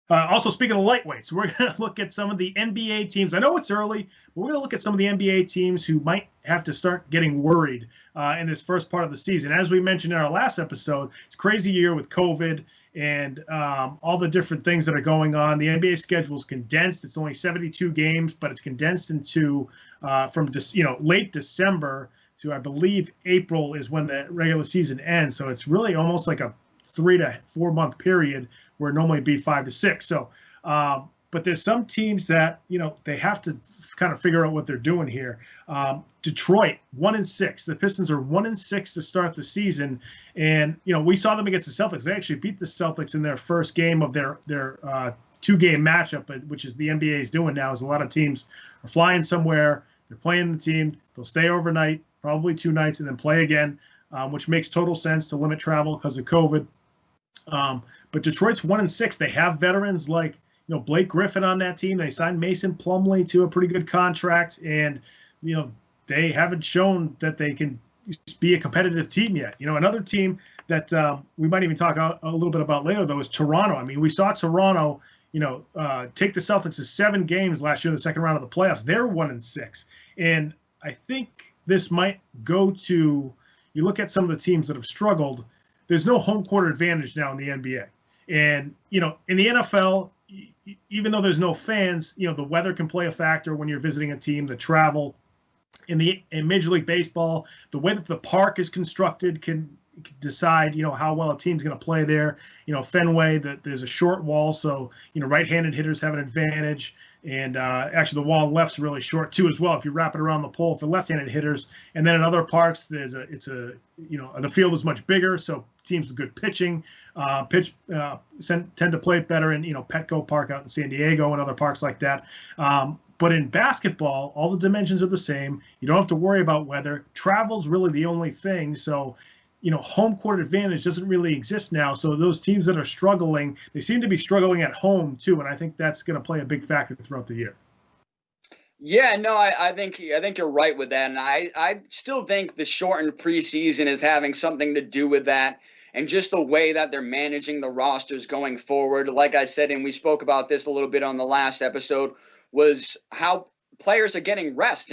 Also, speaking of lightweights, we're going to look at some of the NBA teams. I know it's early, but we're going to look at some of the NBA teams who might have to start getting worried in this first part of the season. As we mentioned in our last episode, it's a crazy year with COVID and all the different things that are going on. The NBA schedule is condensed. It's only 72 games, but it's condensed into from late December to, I believe, April is when the regular season ends. So it's really almost like a 3 to 4 month period where it normally be 5 to 6. So, but there's some teams that, they have to kind of figure out what they're doing here. Detroit, 1-6. The Pistons are 1-6 to start the season. And, we saw them against the Celtics. They actually beat the Celtics in their first game of their 2-game matchup, which is the NBA is doing now, is a lot of teams are flying somewhere. They're playing the team. They'll stay overnight, probably 2 nights, and then play again, which makes total sense to limit travel because of COVID. But Detroit's 1-6. They have veterans like Blake Griffin on that team. They signed Mason Plumlee to a pretty good contract, and they haven't shown that they can be a competitive team yet. Another team that we might even talk a little bit about later, though, is Toronto. I mean, we saw Toronto take the Celtics to 7 games last year in the second round of the playoffs. They're 1-6, and I think this might go to, you look at some of the teams that have struggled. There's no home court advantage now in the NBA. And, in the NFL, even though there's no fans, the weather can play a factor when you're visiting a team, the travel. In Major League Baseball, the way that the park is constructed can decide, how well a team's going to play there. Fenway, that there's a short wall, so, right-handed hitters have an advantage. And actually, the wall on left's really short too, as well. If you wrap it around the pole for left-handed hitters, and then in other parks, the field is much bigger, so teams with good pitching tend to play better in Petco Park out in San Diego and other parks like that. But in basketball, all the dimensions are the same. You don't have to worry about weather. Travel's really the only thing. So, home court advantage doesn't really exist now. So those teams that are struggling, they seem to be struggling at home too. And I think that's going to play a big factor throughout the year. Yeah, no, I think you're right with that. And I still think the shortened preseason is having something to do with that. And just the way that they're managing the rosters going forward. Like I said, and we spoke about this a little bit on the last episode, was how players are getting rest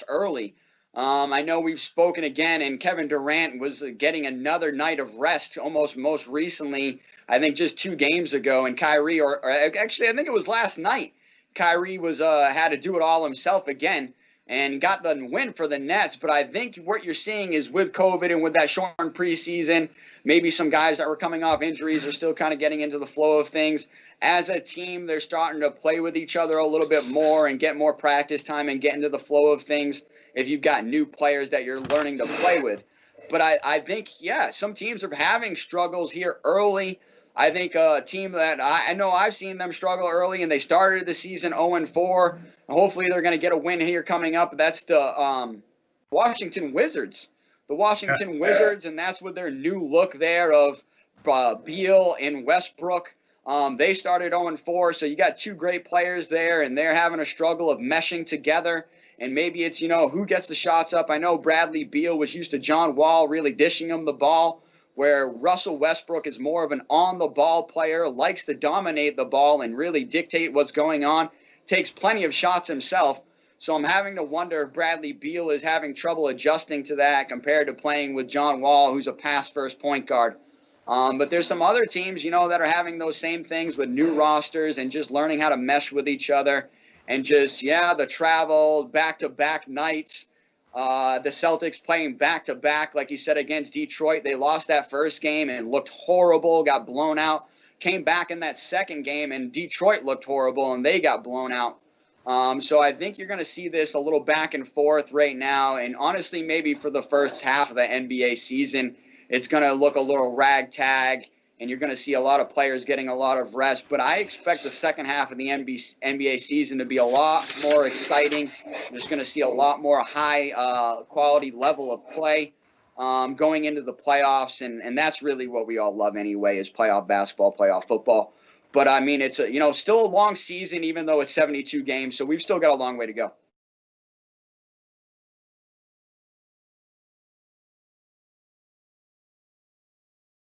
early. I know we've spoken again, and Kevin Durant was getting another night of rest almost most recently, I think just 2 games ago. And Kyrie, or actually, I think it was last night, Kyrie was had to do it all himself again and got the win for the Nets. But I think what you're seeing is with COVID and with that shortened preseason, maybe some guys that were coming off injuries are still kind of getting into the flow of things. As a team, they're starting to play with each other a little bit more and get more practice time and get into the flow of things if you've got new players that you're learning to play with. But I think, some teams are having struggles here early. I think a team that I know I've seen them struggle early, and they started the season 0-4. Hopefully they're going to get a win here coming up. That's the Washington Wizards. The Washington Wizards, and that's with their new look there of Beal and Westbrook. They started 0-4, so you got 2 great players there, and they're having a struggle of meshing together. And maybe it's, who gets the shots up. I know Bradley Beal was used to John Wall really dishing him the ball, where Russell Westbrook is more of an on-the-ball player, likes to dominate the ball and really dictate what's going on, takes plenty of shots himself. So I'm having to wonder if Bradley Beal is having trouble adjusting to that compared to playing with John Wall, who's a pass-first point guard. But there's some other teams, that are having those same things with new rosters and just learning how to mesh with each other. And just, the travel, back-to-back nights. The Celtics playing back-to-back, like you said, against Detroit. They lost that first game and looked horrible, got blown out. Came back in that second game, and Detroit looked horrible, and they got blown out. So I think you're going to see this a little back and forth right now. And honestly, maybe for the first half of the NBA season, it's going to look a little ragtag, and you're going to see a lot of players getting a lot of rest. But I expect the second half of the NBA season to be a lot more exciting. You're just going to see a lot more high-quality level of play going into the playoffs, and that's really what we all love anyway, is playoff basketball, playoff football. But, I mean, it's still a long season, even though it's 72 games, so we've still got a long way to go.